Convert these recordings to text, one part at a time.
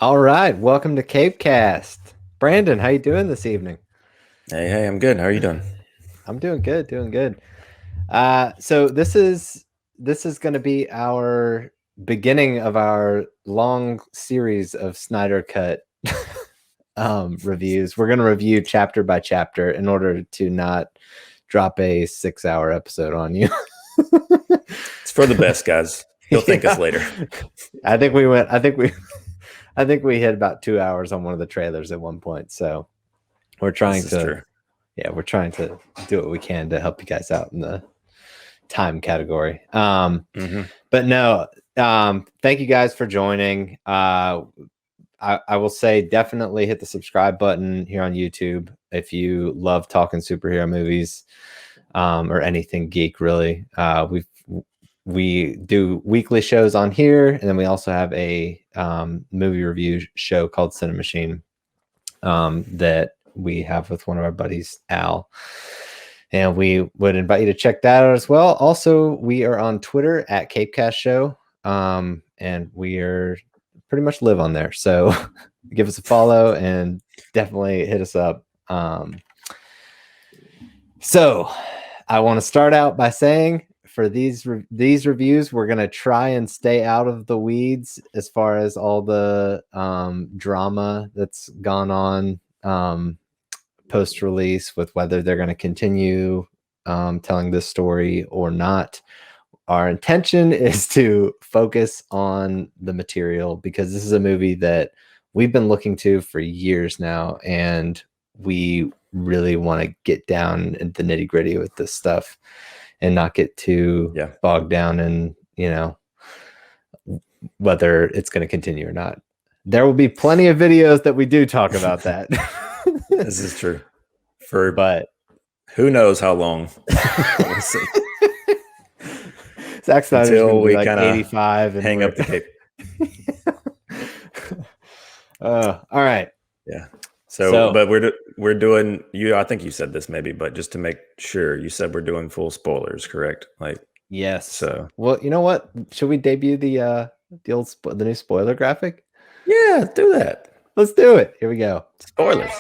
All right, welcome to CapeCast. Brandon, how you doing this evening? Hey, I'm good. How are you doing? I'm doing good, doing good. So this is going to be our beginning of our long series of Snyder Cut reviews. We're going to review chapter by chapter in order to not drop a 6-hour episode on you. It's for the best, guys. You'll thank us later. I think we went. I think we hit about 2 hours on one of the trailers at one point. So we're trying This is to. true. Yeah, we're trying to do what we can to help you guys out in the time category. But no, thank you guys for joining. I will say definitely hit the subscribe button here on YouTube if you love talking superhero movies or anything geek, really. We do weekly shows on here, and then we also have a movie review show called Cinema Machine that we have with one of our buddies, Al. And we would invite you to check that out as well. Also, we are on Twitter at CapeCast Show, and we are pretty much live on there. So give us a follow and definitely hit us up. So I want to start out by saying for these reviews, we're going to try and stay out of the weeds as far as all the drama that's gone on post-release with whether they're going to continue telling this story or not. Our intention is to focus on the material because this is a movie that we've been looking to for years now, and we really want to get down in the nitty-gritty with this stuff and not get too bogged down in, whether it's going to continue or not. There will be plenty of videos that we do talk about that. This is true. But who knows how long? We'll see. Zack Snyder's until we like kind 85 of hang up the cape. All right. Yeah. So but we're doing you. I think you said this maybe, but just to make sure, you said we're doing full spoilers, correct? Like yes. So well, you know what? Should we debut the new spoiler graphic? Yeah, do that. Let's do it. Here we go. Spoilers.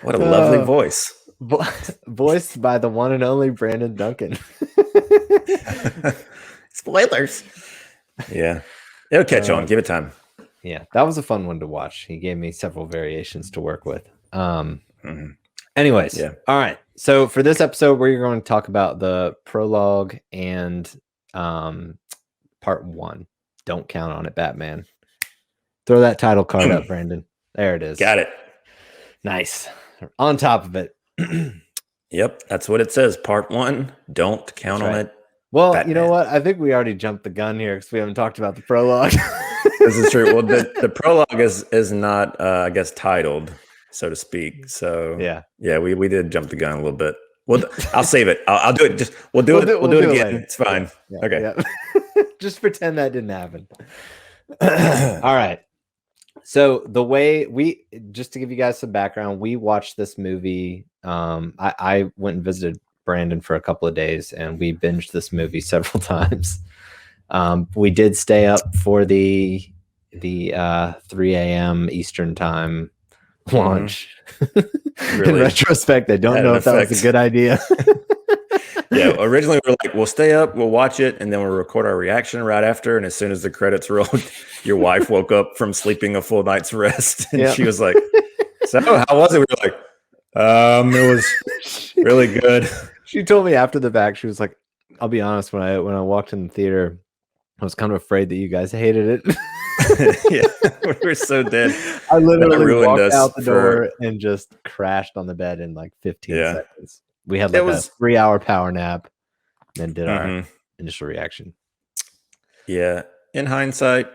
What a lovely voice. Voiced by the one and only Brandon Duncan. Spoilers. Yeah. It'll catch on. Give it time. Yeah, that was a fun one to watch. He gave me several variations to work with. Anyways, all right. So for this episode, we're going to talk about the prologue and part 1. Don't count on it, Batman. Throw that title card up, Brandon. There it is. Got it. Nice. On top of it. Yep, that's what it says. Part 1. Don't count on it. Well, Batman. You know what? I think we already jumped the gun here because we haven't talked about the prologue. This is true. Well, the prologue is not, I guess, titled, so to speak. So yeah, we did jump the gun a little bit. Well, I'll save it. I'll do it. We'll do it again. Later. It's fine. Yeah, okay. Yeah. Just pretend that didn't happen. All right. So the way just to give you guys some background, we watched this movie. I went and visited Brandon for a couple of days, and we binged this movie several times. We did stay up for the 3 a.m. Eastern time launch. Really? In retrospect, I don't know if that was a good idea. Yeah, originally we were like, we'll stay up, we'll watch it, and then we'll record our reaction right after. And as soon as the credits rolled, your wife woke up from sleeping a full night's rest, and she was like, "So how was it?" We were like, "It was really good." She told me after the fact, she was like, "I'll be honest, when I walked in the theater, I was kind of afraid that you guys hated it." Yeah, we were so dead. I literally walked out the door and just crashed on the bed in like 15 seconds. We had like a 3-hour power nap, and then did our initial reaction. Yeah, in hindsight,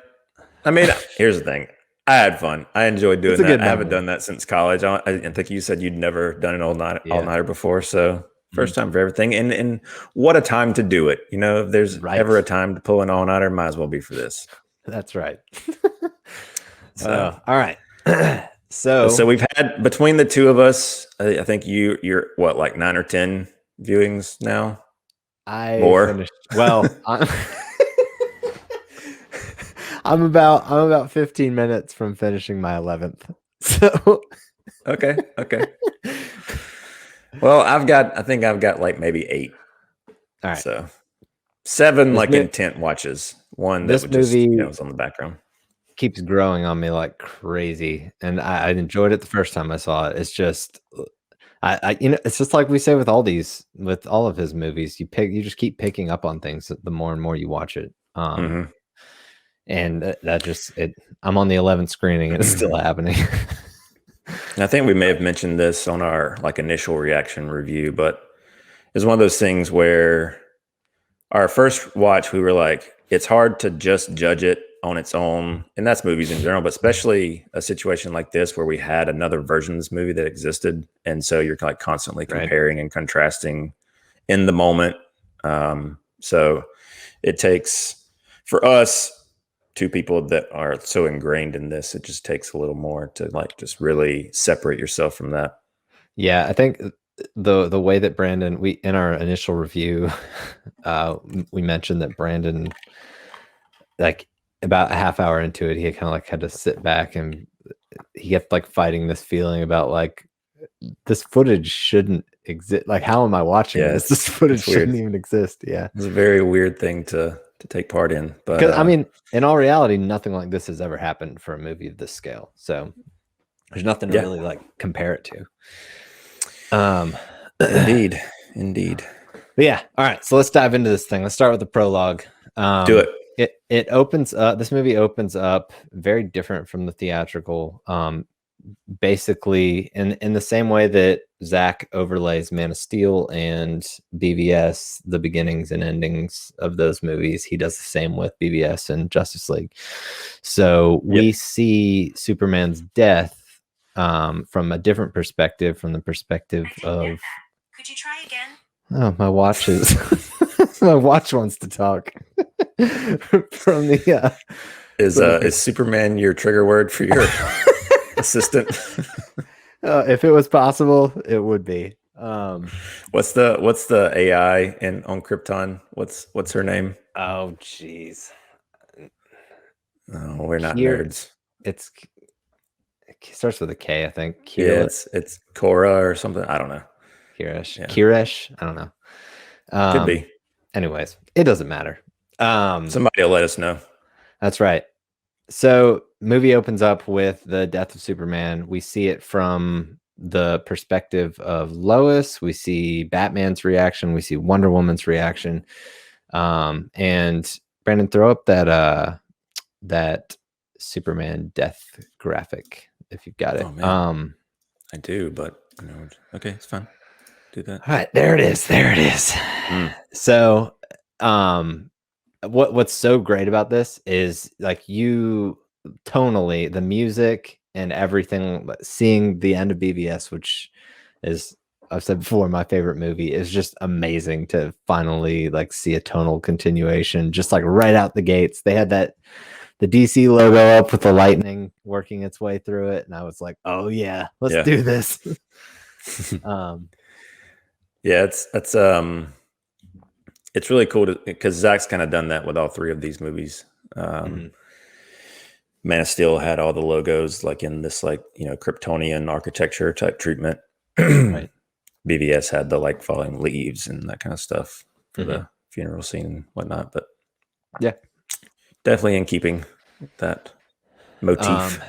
I mean, here's the thing: I had fun. I enjoyed doing that. I haven't done that since college. I think you said you'd never done an all-nighter before, so first time for everything. And what a time to do it! You know, if there's ever a time to pull an all-nighter, might as well be for this. That's right. So, all right. So we've had, between the two of us, I think you're what, like 9 or 10 viewings now? Finished. Well, I'm about 15 minutes from finishing my 11th. So okay. Well, I think I've got like maybe 8. All right. So 7 intent watches. One that would just was on the background. Keeps growing on me like crazy, and I enjoyed it the first time I saw it. It's just it's just like we say with all of his movies, you just keep picking up on things the more and more you watch it. And that I'm on the 11th screening and it's still happening. I think we may have mentioned this on our initial reaction review, but it's one of those things where our first watch, we were like, it's hard to just judge it on its own, and that's movies in general, but especially a situation like this where we had another version of this movie that existed, and so you're constantly comparing and contrasting in the moment. So it takes, for us, 2 people that are so ingrained in this, it just takes a little more to just really separate yourself from that. Yeah, I think the way that Brandon, in our initial review, we mentioned that Brandon, about a half hour into it, he kind of had to sit back, and he kept fighting this feeling about this footage shouldn't exist. How am I watching this? This footage shouldn't even exist. Yeah, it's a very weird thing to take part in. But in all reality, nothing like this has ever happened for a movie of this scale. So there's nothing to really compare it to. Indeed. But yeah, all right. So let's dive into this thing. Let's start with the prologue. Do it. It opens up. This movie opens up very different from the theatrical. Basically, in the same way that Zack overlays Man of Steel and BVS, the beginnings and endings of those movies, he does the same with BVS and Justice League. So we see Superman's death from a different perspective, from the perspective of. Could you try again? Oh, my watch is. My watch wants to talk. From the is Superman your trigger word for your assistant? If it was possible, it would be. What's the AI on Krypton? What's her name? Oh, jeez. No, we're not nerds. It starts with a K, I think. Yeah, it's Korra or something. I don't know. Kirish. Yeah. Kirish? I don't know. Could be. Anyways, it doesn't matter. Somebody will let us know. That's right. So movie opens up with the death of Superman. We see it from the perspective of Lois. We see Batman's reaction. We see Wonder Woman's reaction. And Brandon, throw up that Superman death graphic if you've got it. Oh, I do, but okay, it's fine. Do that. All right, there it is. So, what's so great about this is you tonally, the music and everything, seeing the end of BVS, which is, I've said before, my favorite movie, is just amazing to finally see a tonal continuation, just right out the gates. They had the DC logo up with the lightning working its way through it, and I was like, oh yeah, let's do this. Yeah, it's really cool because Zack's kind of done that with all 3 of these movies. Man of Steel had all the logos in this Kryptonian architecture type treatment. Right. BVS had the falling leaves and that kind of stuff for the funeral scene and whatnot. But yeah, definitely in keeping with that motif.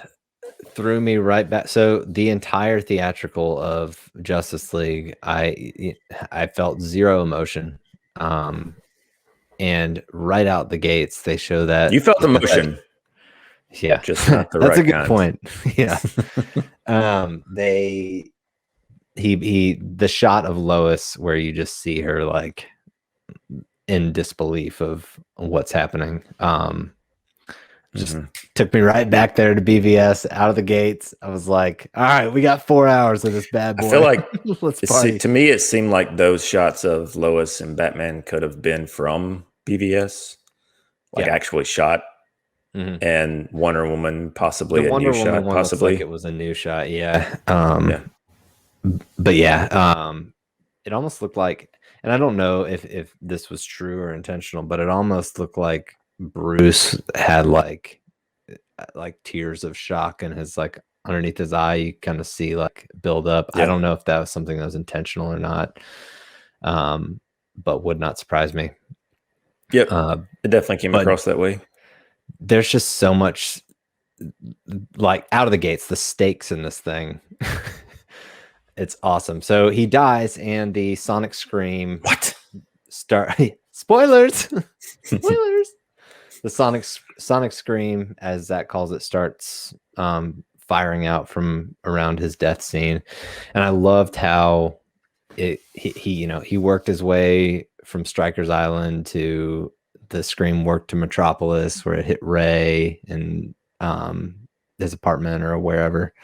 Threw me right back. So the entire theatrical of Justice League, I felt zero emotion. And right out the gates, they show that you felt emotion. Yeah, just not the that's right a good kind. point. Yeah. The shot of Lois where you just see her in disbelief of what's happening. Just took me right back there to BVS out of the gates. I was like, all right, we got 4 hours of this bad boy. I feel like let's party. To me, it seemed like those shots of Lois and Batman could have been from BVS, actually shot. And Wonder Woman possibly a new shot. Possibly looks like it was a new shot. Yeah. But yeah, it almost looked like, and I don't know if this was true or intentional, but it almost looked like Bruce had like tears of shock in his like underneath his eye. You kind of see like build up. I don't know if that was something that was intentional or not, but would not surprise me. Yep, it definitely came across that way. There's just so much, like, out of the gates, the stakes in this thing. It's awesome. So he dies, and the sonic scream spoilers. Spoilers. The sonic scream, as Zack calls it, starts firing out from around his death scene. And I loved how he worked his way from Stryker's Island to the scream worked to Metropolis, where it hit Ray and his apartment or wherever.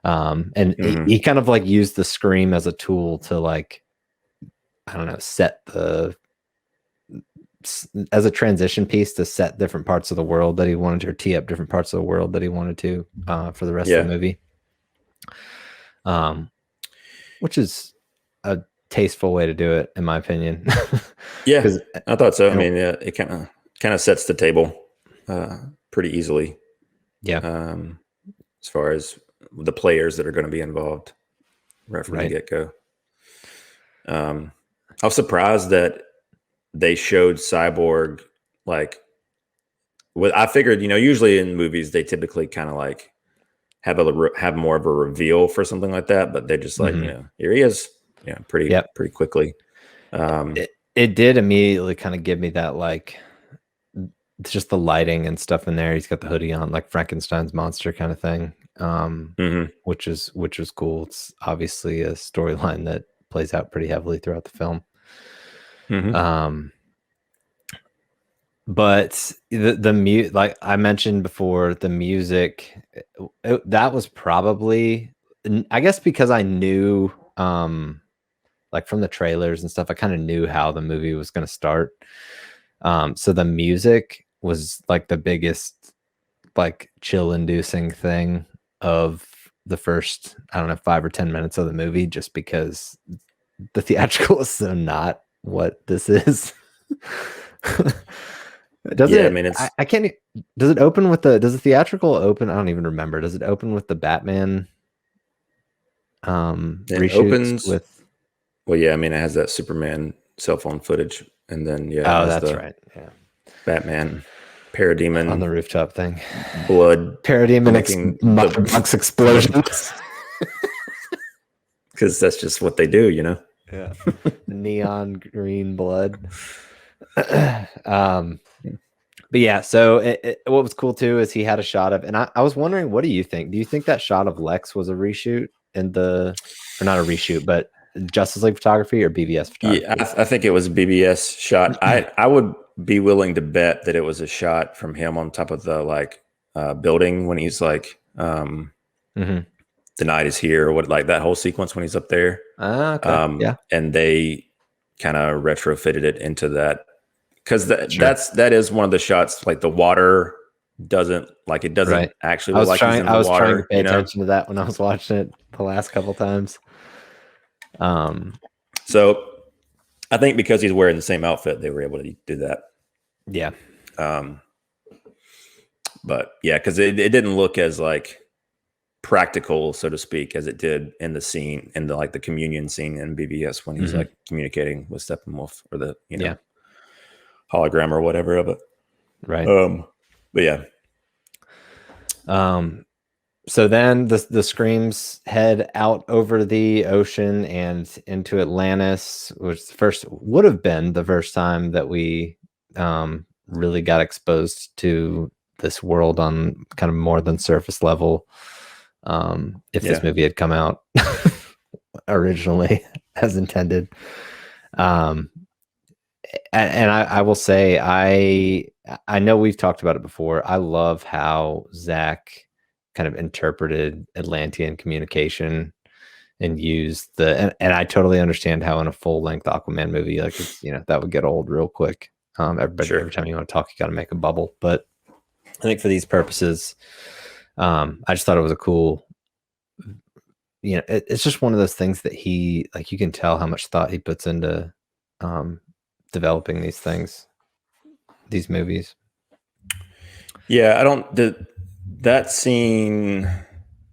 And he kind of like used the scream as a tool to, like, I don't know, set as a transition piece to set different parts of the world that he wanted to, or tee up different parts of the world that he wanted to for the rest of the movie. Which is a tasteful way to do it, in my opinion. Yeah, I thought so. I mean, it kind of sets the table pretty easily. Yeah. As far as the players that are going to be involved right from the get-go. I was surprised that they showed Cyborg, like, I figured, usually in movies they typically kind of like have more of a reveal for something like that, but they just like, here he is, pretty quickly. It did immediately kind of give me that, like, it's just the lighting and stuff in there. He's got the hoodie on, like Frankenstein's monster kind of thing, which is cool. It's obviously a storyline that plays out pretty heavily throughout the film. But the like I mentioned before, the music, that was probably, I guess, because I knew, like from the trailers and stuff, I kind of knew how the movie was going to start. So the music was like the biggest, like, chill-inducing thing of the first, I don't know, 5 or 10 minutes of the movie, just because the theatrical is so not what this is. Does it open with does the theatrical open? I don't even remember. Does it open with the Batman reshoots opens with? Well, yeah, I mean, it has that Superman cell phone footage, and then that's right. Yeah, Batman Parademon on the rooftop thing. Blood Parademon box explosions. Because that's just what they do, Yeah, neon green blood. But yeah, so what was cool too is he had a shot of, and I was wondering, what do you think? Do you think that shot of Lex was a reshoot or not a reshoot, but Justice League photography or BVS photography? Yeah, I think it was a BVS shot. I would be willing to bet that it was a shot from him on top of the building when he's like, the night is here, or what, like that whole sequence when he's up there. Okay. And they kind of retrofitted it into that, because that is one of the shots, like the water doesn't actually look like he's in the water. I was trying to pay attention to that when I was watching it the last couple times. So I think because he's wearing the same outfit, they were able to do that. Yeah. But yeah, because it didn't look as like practical, so to speak, as it did in the scene, in the the communion scene in BVS when he's like communicating with Steppenwolf, or the hologram or whatever of it. Right. But yeah. So then the screams head out over the ocean and into Atlantis, which would have been the first time that we really got exposed to this world on kind of more than surface level. If this movie had come out originally as intended. And I will say, I know we've talked about it before. I love how Zack kind of interpreted Atlantean communication and used and I totally understand how in a full-length Aquaman movie, like, it's, that would get old real quick. Every time you want to talk, you got to make a bubble. But I think for these purposes, I just thought it was a cool, it's just one of those things that he, like, you can tell how much thought he puts into developing these things, these movies. Yeah, that scene,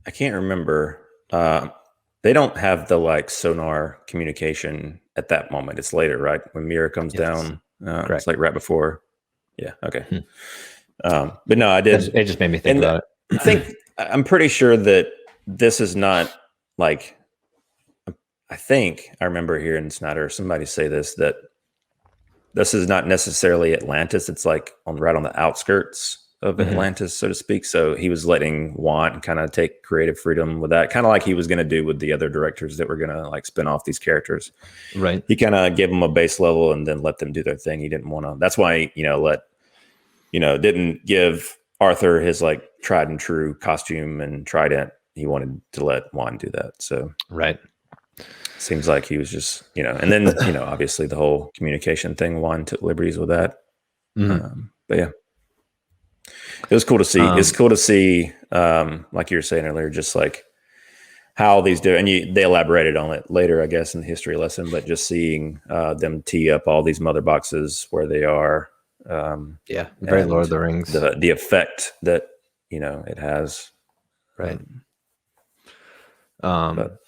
I can't remember. They don't have the like sonar communication at that moment. It's later, right? When Mira comes down. It's like right before. Yeah. Okay. But no, I did. It just made me think about it. I'm pretty sure that this is not like, I think I remember hearing Snyder, somebody say this, that this is not necessarily Atlantis. It's like right on the outskirts of Atlantis, so to speak. So he was letting Want kind of take creative freedom with that, kind of like he was going to do with the other directors that were going to like spin off these characters. Right. He kind of gave them a base level and then let them do their thing. He didn't want to. That's why didn't give Arthur his like tried and true costume and trident. He wanted to let Want do that. So right. Seems like he was just, and then obviously the whole communication thing. Want took liberties with that. But yeah. It was cool to see. It's cool to see, like you were saying earlier, just like how these do. And they elaborated on it later, I guess, in the history lesson. But just seeing them tee up all these mother boxes where they are. Very Lord of the Rings. The effect that it has. Right.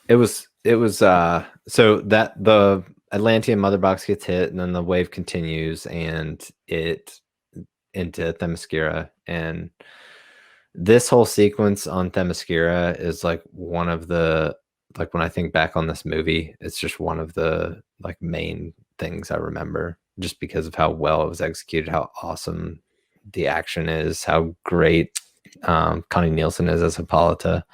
It was so that the Atlantean mother box gets hit, and then the wave continues, and it into Themyscira, and this whole sequence on Themyscira is like one of the, like when I think back on this movie, it's just one of the like main things I remember, just because of how well it was executed, how awesome the action is, how great Connie Nielsen is as Hippolyta.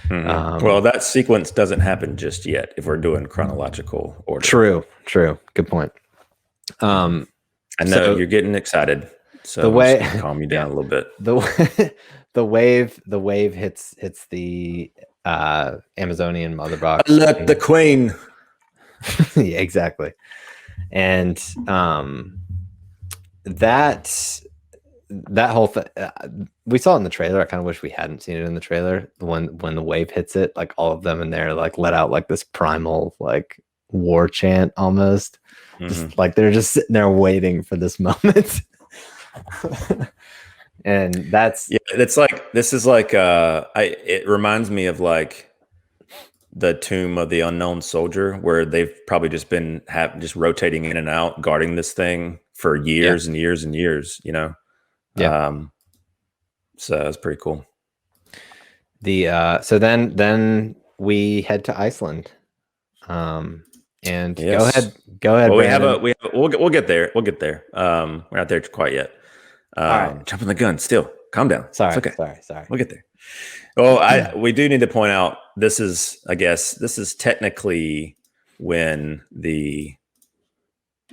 Well, that sequence doesn't happen just yet if we're doing chronological order. True. Good point. I know you're getting excited. So the way calm you down a little bit. The wave hits the Amazonian mother box. Let the queen. Yeah, exactly. And that whole thing, we saw it in the trailer. I kind of wish we hadn't seen it in the trailer. When the wave hits it, like all of them in there like let out like this primal like war chant almost. Just like they're just sitting there waiting for this moment. And that's it's like, this is like it reminds me of like the Tomb of the Unknown Soldier, where they've probably just been just rotating in and out guarding this thing for years and years and years, so it's pretty cool. So then we head to Iceland. And yes. Go ahead. Well, we'll get there. We're not there quite yet. All right. Jumping the gun still. Calm down. Sorry. It's okay. Sorry. We'll get there. Well, we do need to point out this is technically when the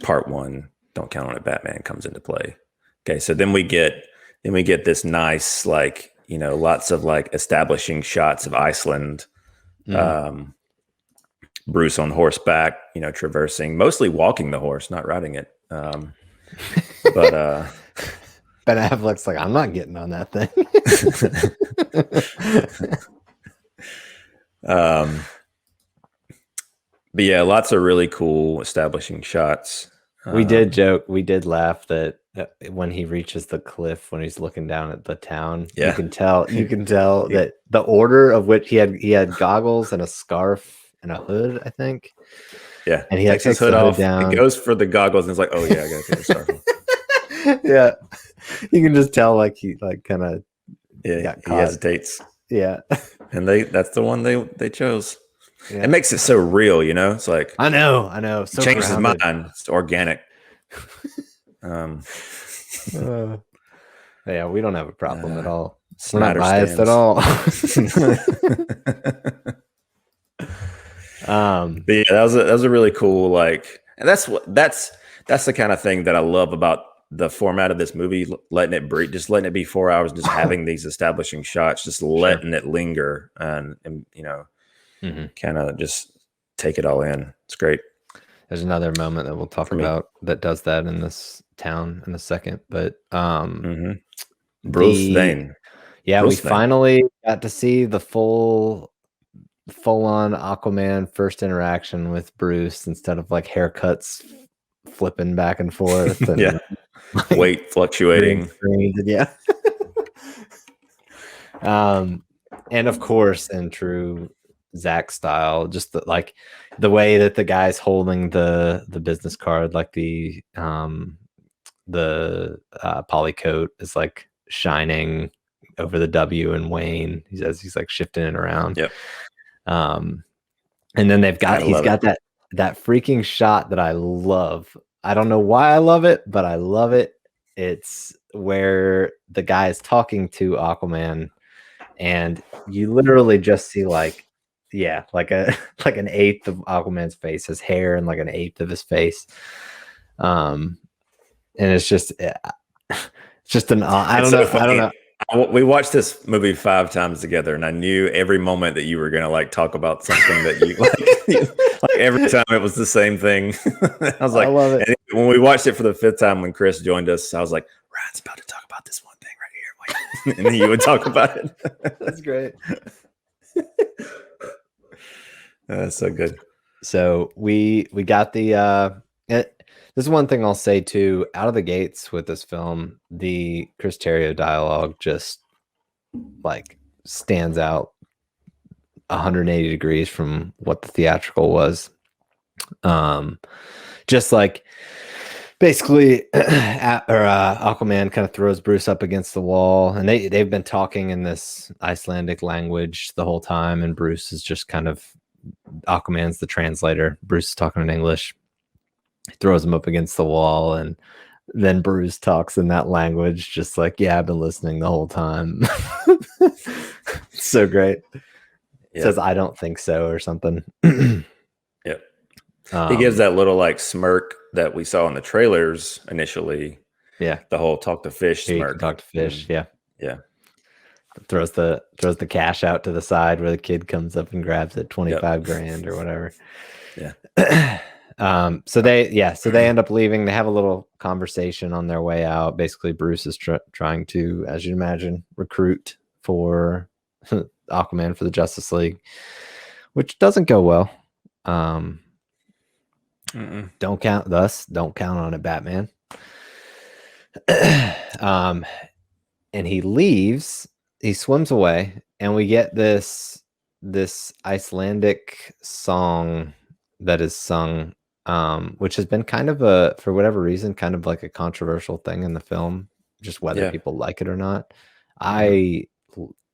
part 1 Don't Count on It Batman comes into play. Okay, so then we get this nice like, lots of like establishing shots of Iceland. Bruce on horseback, traversing, mostly walking the horse, not riding it. But Ben Affleck's like, I'm not getting on that thing. But yeah, lots of really cool establishing shots. We did laugh that when he reaches the cliff, when he's looking down at the town, you can tell that the order of which he had goggles and a scarf and a hood, I think. Yeah. And he takes his hood off down. He goes for the goggles and it's like, oh yeah, I gotta take the scarf off. Yeah. You can just tell like he like kind of he hesitates. Yeah. And that's the one they chose. Yeah. It makes it so real, It's like I know. So changes his mind. It's organic. Yeah, we don't have a problem at all. Snyder We're not biased at all. But yeah, that was a really cool like, and that's the kind of thing that I love about the format of this movie, letting it breathe, just letting it be 4 hours, just having these establishing shots, just letting it linger and kind of just take it all in. It's great. There's another moment that we'll talk about that does that in this town in a second, but Bruce Wayne. Yeah, we finally got to see the full-on Aquaman first interaction with Bruce instead of like haircuts flipping back and forth and weight fluctuating. Yeah. And of course, in true Zack style, just the way that the guy's holding the business card, like the polycoat is like shining over the W in Wayne. He's like shifting it around. Yep. And then he's got that freaking shot that I love. I don't know why I love it, but I love it. It's where the guy is talking to Aquaman, and you literally just see like an eighth of Aquaman's face, his hair, and like an eighth of his face. And it's just I don't know. We watched this movie 5 times together, and I knew every moment that you were going to like talk about something that you like every time it was the same thing. I was like, I love it. And when we watched it for the 5th time, when Chris joined us, I was like, Ryan's about to talk about this one thing right here. And then you would talk about it. That's great. That's so good. So we got the this is one thing I'll say too, out of the gates with this film, the Chris Terrio dialogue just like stands out 180 degrees from what the theatrical was. Just like basically Aquaman kind of throws Bruce up against the wall, and they've been talking in this Icelandic language the whole time, and Bruce is just kind of, Aquaman's the translator. Bruce is talking in English. He throws him up against the wall, and then Bruce talks in that language, just like, yeah, I've been listening the whole time. It's so great. Yep. Says, I don't think so, or something. Yep. He gives that little like smirk that we saw in the trailers initially. Yeah. The whole talk to fish smirk. Talk to fish. Yeah. Yeah. Throws the cash out to the side where the kid comes up and grabs it, 25 grand or whatever. Yeah. So they end up leaving. They have a little conversation on their way out. Basically, Bruce is trying to, as you'd imagine, recruit for Aquaman for the Justice League, which doesn't go well. Don't count on it, Batman. And he leaves. He swims away, and we get this Icelandic song that is sung, which has been kind of for whatever reason, kind of like a controversial thing in the film, just whether people like it or not. I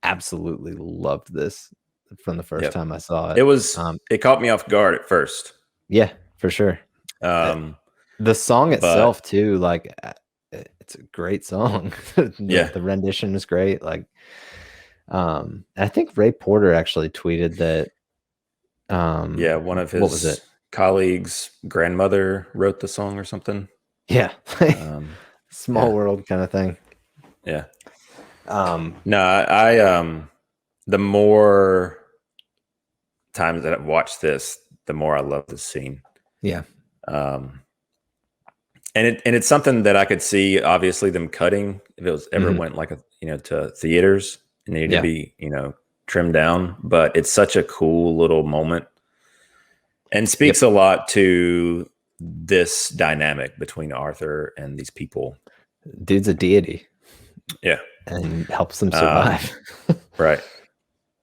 absolutely loved this from the first time I saw it. It was it caught me off guard at first. Yeah, for sure. The song itself too, like it's a great song. The rendition is great. Like, I think Ray Porter actually tweeted that. One of his colleagues' grandmother wrote the song or something. Yeah, small world kind of thing. Yeah. No, I the more times that I've watched this, the more I love this scene. Yeah. And it's something that I could see, obviously, them cutting if it was ever went like to theaters and needed to be, trimmed down. But it's such a cool little moment and speaks a lot to this dynamic between Arthur and these people. Dude's a deity. Yeah. And helps them survive. Right.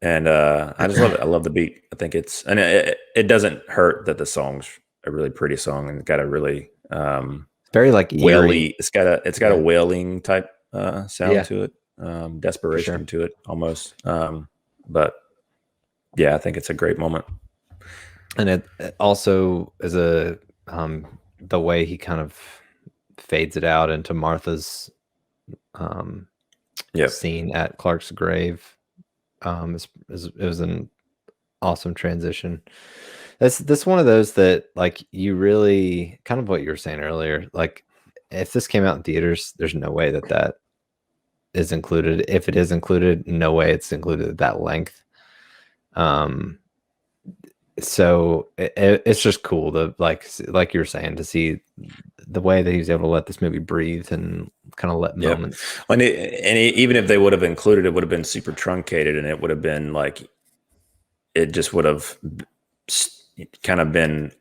And I just love it. I love the beat. I think it doesn't hurt that the song's a really pretty song and got a really very like wailing. It's got a wailing type sound to it, desperation to it almost. But yeah, I think it's a great moment. And it also is the way he kind of fades it out into Martha's scene at Clark's grave. It was an awesome transition. That's one of those that, like, you really kind of what you were saying earlier. Like, if this came out in theaters, there's no way that is included. If it is included, no way it's included at that length. So it's just cool to like you were saying, to see the way that he's able to let this movie breathe and kind of let moments. Even if they would have included, it would have been super truncated, and it would have been like, it just would have kind of been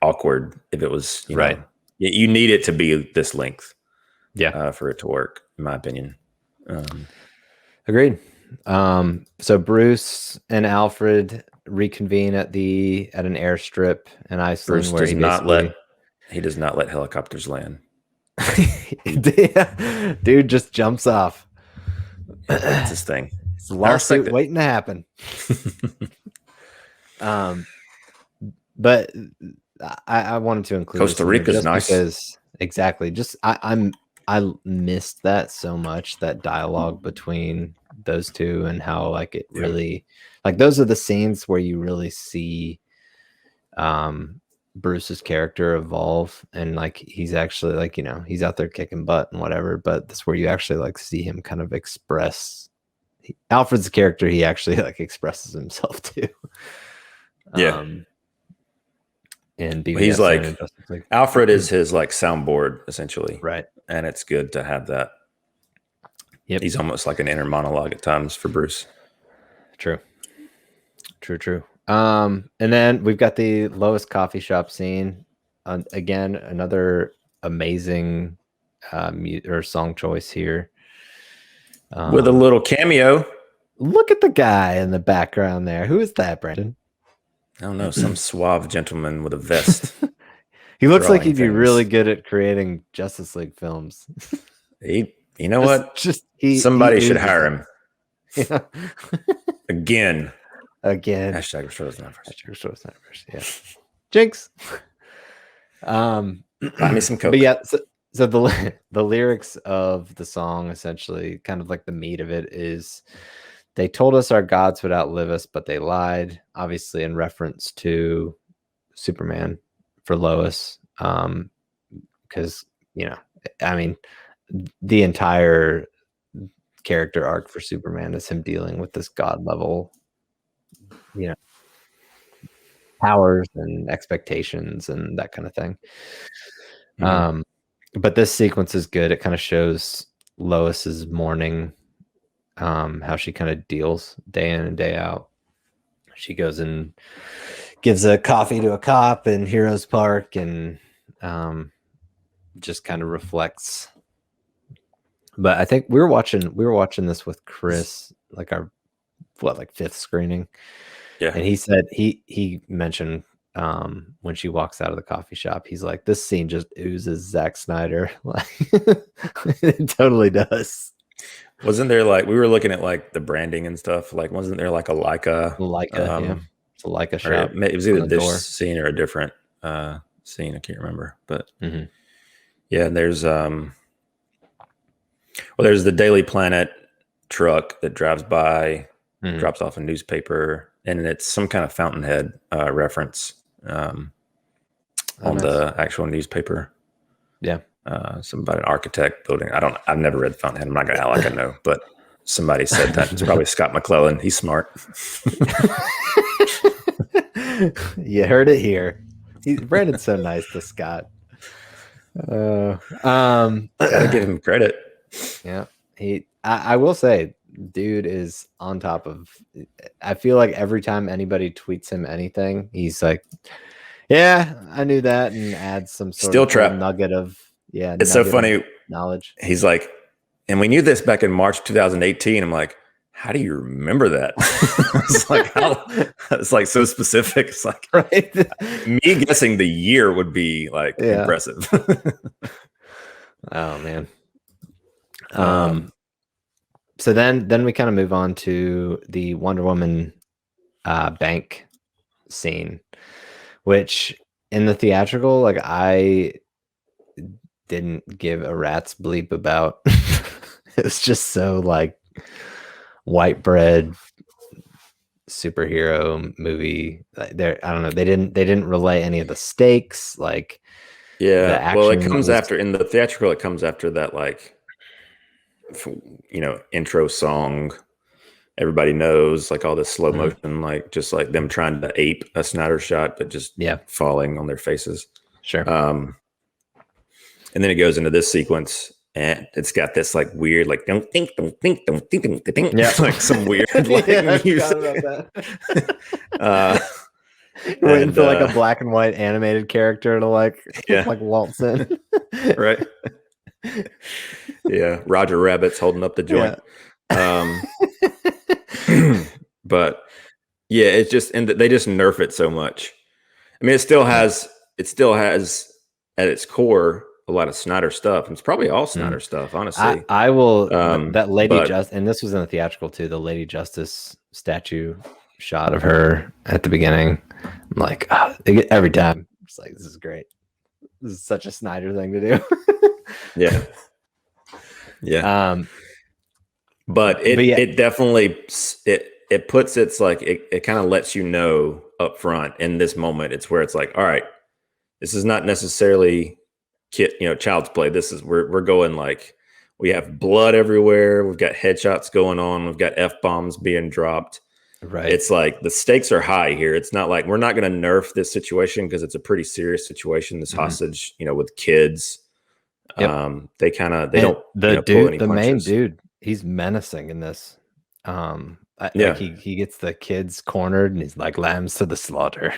awkward if it was right. You need it to be this length. Yeah. For it to work, in my opinion. Agreed. So Bruce and Alfred reconvene at an airstrip in Iceland. Bruce where he does not let helicopters land. Dude just jumps off. That's his thing. It's a lawsuit waiting to happen. But I wanted to include Costa Rica's nice because exactly. I missed that so much, that dialogue between those two, and how like it really, like those are the scenes where you really see Bruce's character evolve, and like he's actually like, you know, he's out there kicking butt and whatever, but that's where you actually like see him kind of express Alfred's character. He actually like expresses himself too. And he's like Alfred is his like soundboard essentially, right? And it's good to have that. Yep, he's almost like an inner monologue at times for Bruce. True. And then we've got the Lois coffee shop scene. Again, another amazing song choice here. With a little cameo. Look at the guy in the background there. Who is that, Brandon? I don't know. Some suave gentleman with a vest. He looks like he'd be really good at creating Justice League films. You know what? Somebody should hire him. Yeah. Again. Hashtag Restore the Snyders. Yeah. Jinx. Buy me some Coke. But yeah, so the lyrics of the song, essentially, kind of like the meat of it, is they told us our gods would outlive us, but they lied. Obviously, in reference to Superman for Lois, because I mean, the entire character arc for Superman is him dealing with this god level, powers and expectations and that kind of thing. But this sequence is good. It kind of shows Lois's mourning, how she kind of deals day in and day out. She goes and gives a coffee to a cop in Heroes Park, and just kind of reflects. But I think we were watching this with Chris, like our fifth screening. Yeah. And he said he mentioned when she walks out of the coffee shop, he's like, this scene just oozes Zack Snyder. Like it totally does. Wasn't there we were looking at the branding and stuff, wasn't there a Leica? Yeah. It's a Leica shop. It was either this scene or a different scene. I can't remember, but yeah, there's there's the Daily Planet truck that drives by, drops off a newspaper, and it's some kind of Fountainhead reference on the actual newspaper. Yeah. Something about an architect building. I've never read Fountainhead. I'm not gonna act like I know, but somebody said that. It's probably Scott McClellan. He's smart. You heard it here. Brandon's so nice to Scott. Gotta give him credit. Yeah. I will say, dude is on top of. I feel like every time anybody tweets him anything, he's like, "Yeah, I knew that," and adds some sort of nugget of It's so funny knowledge. He's like, and we knew this back in March 2018. I'm like, how do you remember that? It's like so specific. It's like right. Me guessing the year would be impressive. Oh man. So then we kind of move on to the Wonder Woman bank scene, which in the theatrical, I didn't give a rat's bleep about. It was just so white bread superhero movie. I don't know. They didn't relay any of the stakes. It comes after in the theatrical. It comes after that intro song. Everybody knows all this slow motion, just them trying to ape a Snyder shot, but just falling on their faces. Sure. And then it goes into this sequence, and it's got this weird don't think, yeah, some weird music. Waiting for like a black and white animated character to like waltz in. Right. Yeah. Roger Rabbit's holding up the joint. But yeah, it's just, and they just nerf it so much. I mean, it still has at its core a lot of Snyder stuff. And it's probably all Snyder stuff, honestly. I will, that Lady Justice, and this was in the theatrical too, the Lady Justice statue shot of her at the beginning. I'm like, every time, it's like, this is great. This is such a Snyder thing to do. Yeah. But it definitely, it puts its like, it kind of lets you know up front in this moment. It's where it's like, all right, this is not necessarily child's play. This is, we're going like, we have blood everywhere. We've got headshots going on. We've got F-bombs being dropped. Right. It's like the stakes are high here. It's not like we're not going to nerf this situation because it's a pretty serious situation. This hostage, with kids. Yep. They don't the main dude, he's menacing in this. Like he gets the kids cornered and he's like, lambs to the slaughter.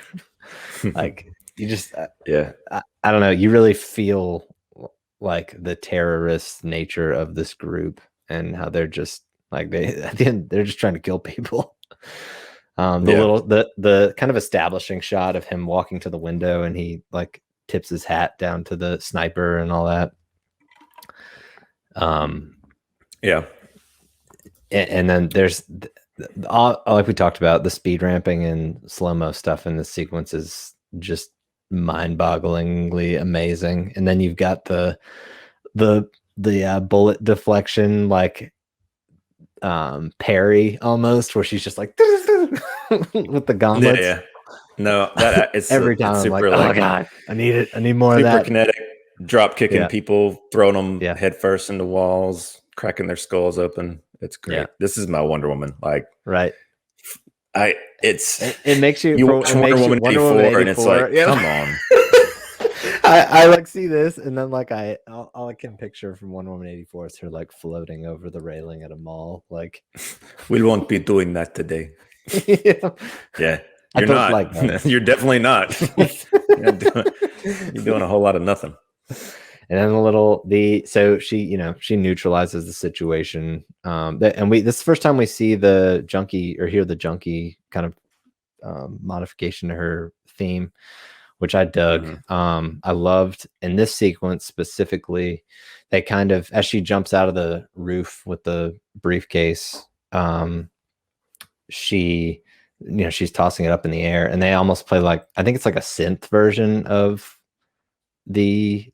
Like you just I don't know, you really feel like the terrorist nature of this group and how they're just like at the end they're just trying to kill people. The kind of establishing shot of him walking to the window and he like tips his hat down to the sniper and all that. And then there's like we talked about, the speed ramping and slow-mo stuff in this sequence is just mind-bogglingly amazing. And then you've got the bullet deflection, like parry almost, where she's just like with the gauntlets. Yeah. No, that it's every time it's super, I'm like, oh god, I need it. I need more of that. Super kinetic, drop kicking people, throwing them head first into walls, cracking their skulls open. It's great. Yeah. This is my Wonder Woman. Like, right. It makes you watch Wonder Woman 84 and it's like, come on. I like see this and then like all I can picture from Wonder Woman 84 is her like floating over the railing at a mall. Like, we won't be doing that today. Yeah. You're not. Like that. You're definitely not. You're doing a whole lot of nothing. And then so she neutralizes the situation. And this is the first time we see the junkie or hear the junkie kind of modification to her theme, which I dug. Mm-hmm. I loved in this sequence specifically, they kind of, as she jumps out of the roof with the briefcase, she's tossing it up in the air and they almost play like, I think it's like a synth version of the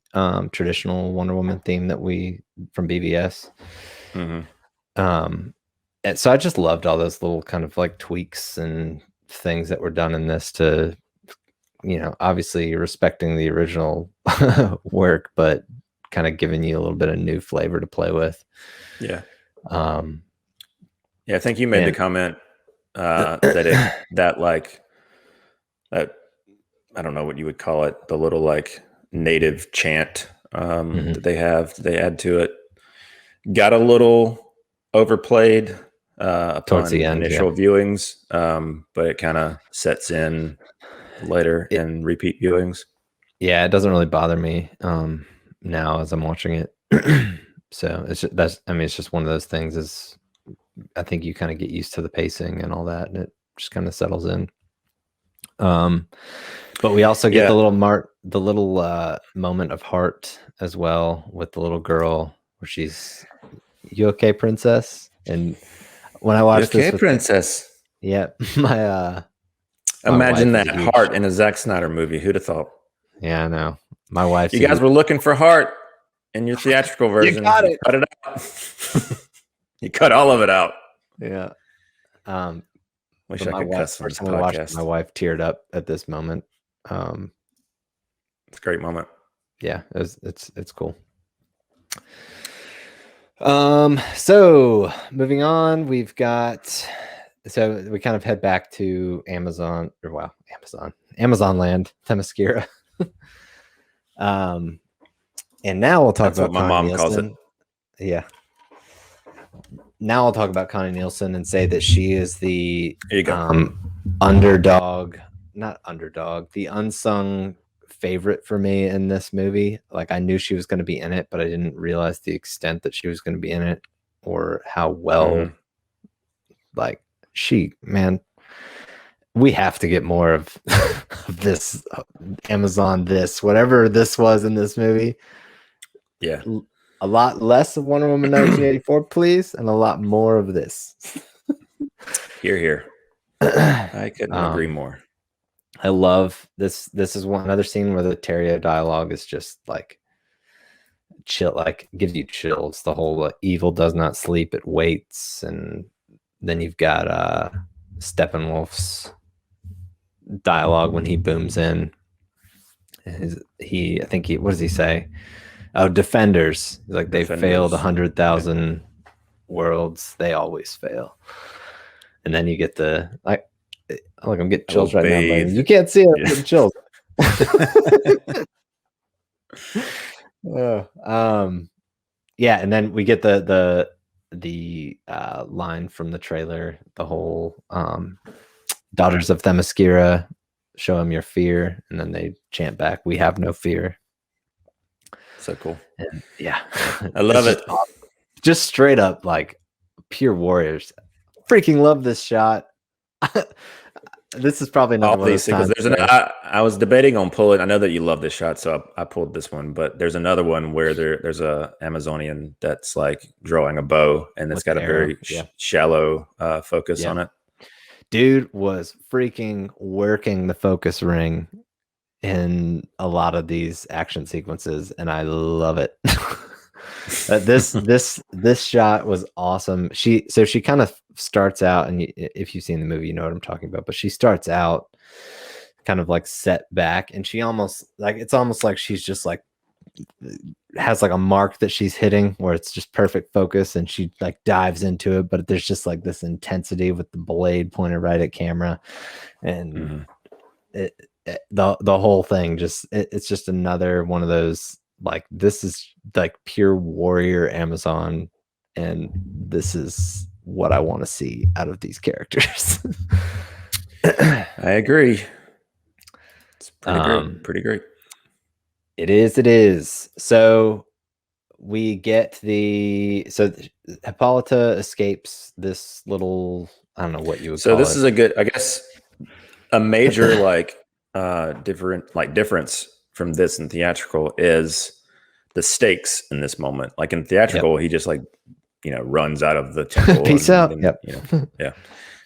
traditional Wonder Woman theme that from BVS. Mm-hmm. And so I just loved all those little kind of like tweaks and things that were done in this to, obviously respecting the original work, but kind of giving you a little bit of new flavor to play with. Yeah. I think you made the comment that I don't know what you would call it, the little like native chant mm-hmm. that they add to it got a little overplayed towards the end, initial viewings, but it kind of sets in later in repeat viewings. Yeah, it doesn't really bother me now as I'm watching it. So it's just one of those things. Is I think you kind of get used to the pacing and all that, and it just kind of settles in. But we also get the little moment of heart as well with the little girl where she's, "You okay, princess?" And when I watched this, princess. My imagine that heart in a Zack Snyder movie. Who'd have thought? Yeah, I know. My wife. You guys were looking for heart in your theatrical version. You got it. Cut it out. You cut all of it out. Yeah. Wish I could cuss on this podcast. My wife teared up at this moment. It's a great moment. Yeah, it's cool. So moving on, we kind of head back to Amazon land, Themyscira. And now we'll talk about what my mom calls it. Yeah. Now I'll talk about Connie Nielsen and say that she is the underdog not underdog, the unsung favorite for me in this movie. Like, I knew she was going to be in it, but I didn't realize the extent that she was going to be in it, or how well, like, man, we have to get more of this Amazon, whatever this was in this movie. Yeah. A lot less of Wonder Woman 1984, please, and a lot more of this. Here. I couldn't agree more. I love this. This is another scene where the Terrio dialogue is just like chill, like gives you chills. The whole evil does not sleep, it waits. And then you've got Steppenwolf's dialogue when he booms in. I think what does he say? Oh, defenders. Like, they failed 100,000 worlds. They always fail. And then you get I'm getting chills right now. But you can't see it. I'm getting chills. Yeah, and then we get the line from the trailer, the whole daughters of Themyscira, show them your fear, and then they chant back, we have no fear. So cool. And yeah, I love it. Just straight up, like, pure warriors. Freaking love this shot. This is probably another one of these times. I was debating on pulling. I know that you love this shot, so I pulled this one. But there's another one where there's a Amazonian that's like drawing a bow, and it's got a very shallow focus on it. Dude was freaking working the focus ring in a lot of these action sequences, and I love it. This shot was awesome. She kind of starts out, and if you've seen the movie, you know what I'm talking about. But she starts out kind of like set back, and she it's almost like she's just like has like a mark that she's hitting where it's just perfect focus, and she like dives into it. But there's just like this intensity with the blade pointed right at camera, and the whole thing it's just another one of those, like, this is like pure warrior Amazon, and this is what I want to see out of these characters. I agree. It's pretty great. It is. So we get Hippolyta escapes this little, I don't know what you would call it. So this is a major difference from this in theatrical is the stakes in this moment. Like, in theatrical, he just runs out of the temple. Peace out. Yeah.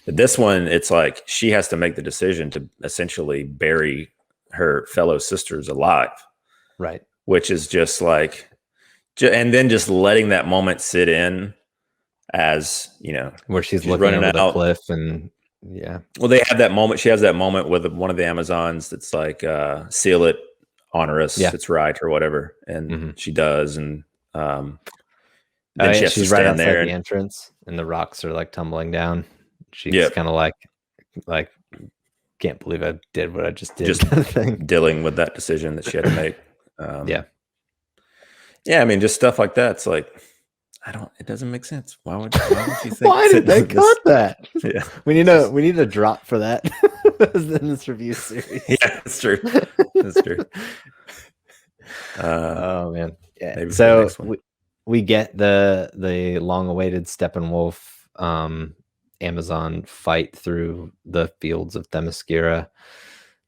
But this one, it's like she has to make the decision to essentially bury her fellow sisters alive. Right. Which is just like, and then just letting that moment sit in, as where she's looking running over the cliff, and well, they have that moment. She has that moment with one of the Amazons that's like, seal it, honor us, it's right, or whatever, and she does, and then she's right outside the entrance, and the rocks are like tumbling down. She's kind of like, can't believe I did what I just did. Just dealing with that decision that she had to make. I mean, just stuff like that. It's like, it doesn't make sense. Why would you think? Why did they cut that? Yeah, we need a drop for that in this review series. Yeah, that's true. That's true. Oh man, yeah. So we get the long-awaited Steppenwolf Amazon fight through the fields of Themyscira,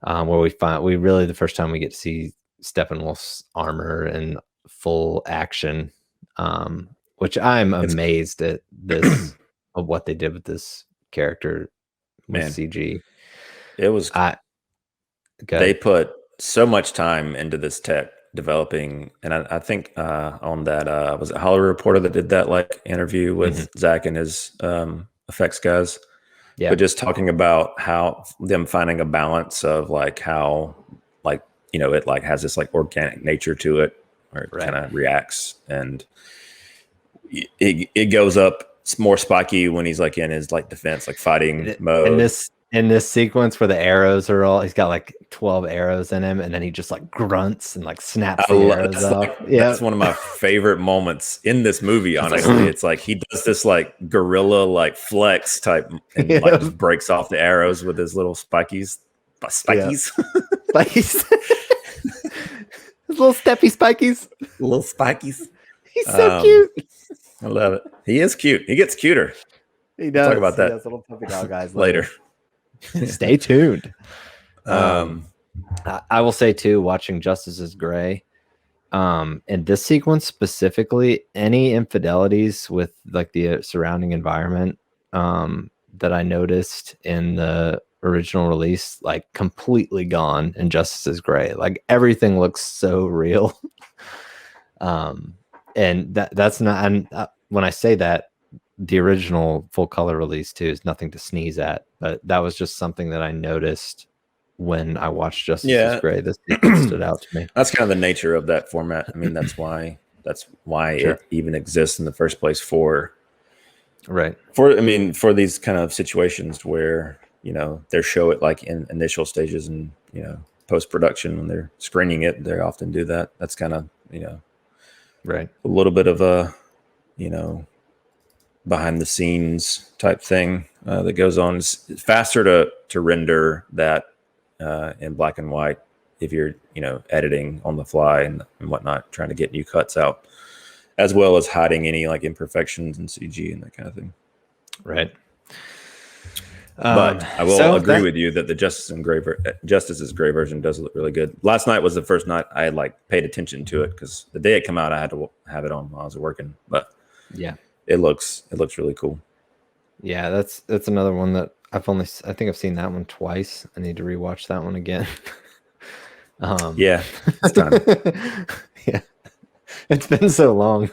where the first time we get to see Steppenwolf's armor in full action, which I'm amazed at this of what they did with this character with CG. It was they put so much time into this tech developing, and I think on that was it Hollywood Reporter that did that interview with Zack and his effects guys, but just talking about how them finding a balance of how it has this organic nature to it, where it kind of reacts, and it goes up. It's more spiky when he's in his defense, fighting mode. In this sequence where the arrows are he's got 12 arrows in him, and then he just grunts and snaps the arrows off. That's one of my favorite moments in this movie, honestly. It's he does this gorilla flex type, and just breaks off the arrows with his little spikies. Spikies. Spikies. Little steppy spikies. Little spikies. He's so cute. I love it. He is cute. He gets cuter. He does. We'll talk about that. He does little puppy dog guys later. Stay tuned. I will say too, watching Justice is Gray, in this sequence specifically, any infidelities with like the surrounding environment that I noticed in the original release, like completely gone in Justice is Gray. Like everything looks so real. And that's not, and when I say that, the original full color release too is nothing to sneeze at, but that was just something that I noticed when I watched Justice is Gray. This stood out to me. That's kind of the nature of that format. I mean, that's why Sure. it even exists in the first place for these kind of situations where, you know, they show it like in initial stages and, you know, post-production when they're screening it, they often do that. That's kind of, you know, right. A little bit of a, you know, behind the scenes type thing that goes on. It's faster to render that in black and white if you're, you know, editing on the fly and whatnot, trying to get new cuts out, as well as hiding any like imperfections in CG and that kind of thing. Right. But I will agree with you that the Justice is Gray version does look really good. Last night was the first night I had like paid attention to it because the day it came out, I had to have it on while I was working. But yeah, it looks really cool. Yeah, that's another one that I think I've seen that one twice. I need to rewatch that one again. Yeah, it's time. Yeah, it's been so long.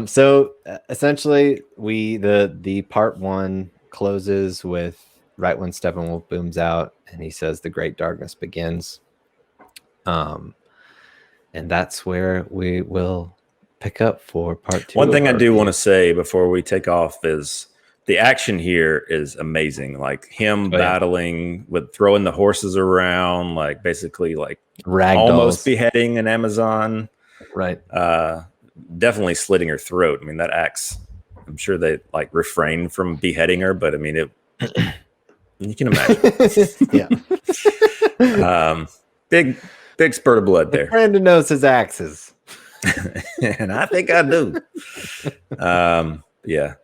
So essentially, the part one closes with right when Steppenwolf booms out and he says the great darkness begins. And that's where we will pick up for part two. One thing I do want to say before we take off is the action here is amazing. Like him battling with throwing the horses around, like basically like ragdolls, almost beheading an Amazon. Right. Definitely slitting her throat. I mean, that axe, I'm sure they like refrain from beheading her, but I mean, you can imagine. Yeah. Big spurt of blood there. Brandon knows his axes. And I think I do. Yeah.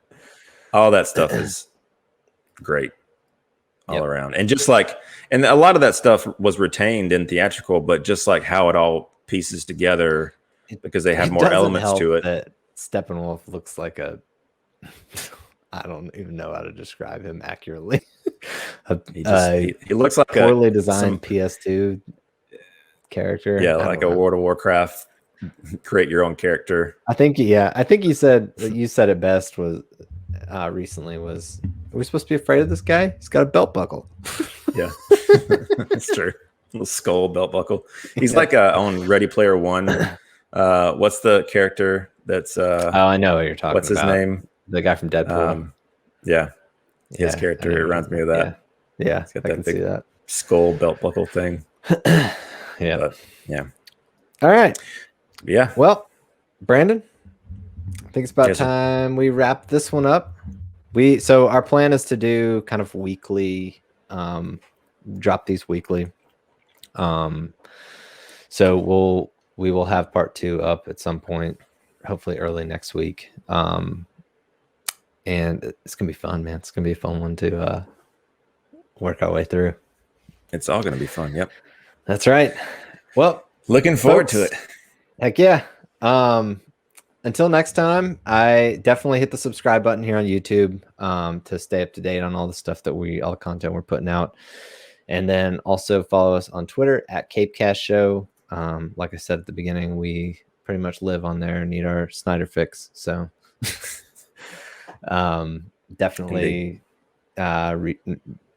All that stuff is great all around. And just like, and a lot of that stuff was retained in theatrical, but just like how it all pieces together because they have more elements to it. That Steppenwolf looks like I don't even know how to describe him accurately. He looks like poorly designed PS2 character. Yeah, like a World of Warcraft create your own character. I think you said it best was recently was, are we supposed to be afraid of this guy? He's got a belt buckle. Yeah. That's true. Little skull belt buckle. He's like on Ready Player One. What's the character that's I know what you're talking about. What's his name? The guy from Deadpool. His character reminds me of that. Yeah, He's got I can see that skull belt buckle thing. Yeah. All right. Yeah. Well, Brandon, I think it's about time we wrap this one up. So our plan is to do kind of weekly, drop these weekly. So we will have part 2 up at some point, hopefully early next week. And it's gonna be fun, man. It's gonna be a fun one to work our way through. It's all gonna be fun. Yep. That's right. Well, looking forward to it. Heck yeah. Until next time, I definitely hit the subscribe button here on YouTube to stay up to date on all the stuff that all the content we're putting out. And then also follow us on Twitter at CapeCast Show. Like I said at the beginning, we pretty much live on there and need our Snyder fix. So definitely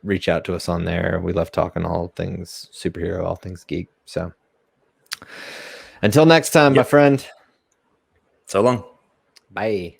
reach out to us on there. We love talking all things superhero, all things geek. So until next time, my friend. So long. Bye.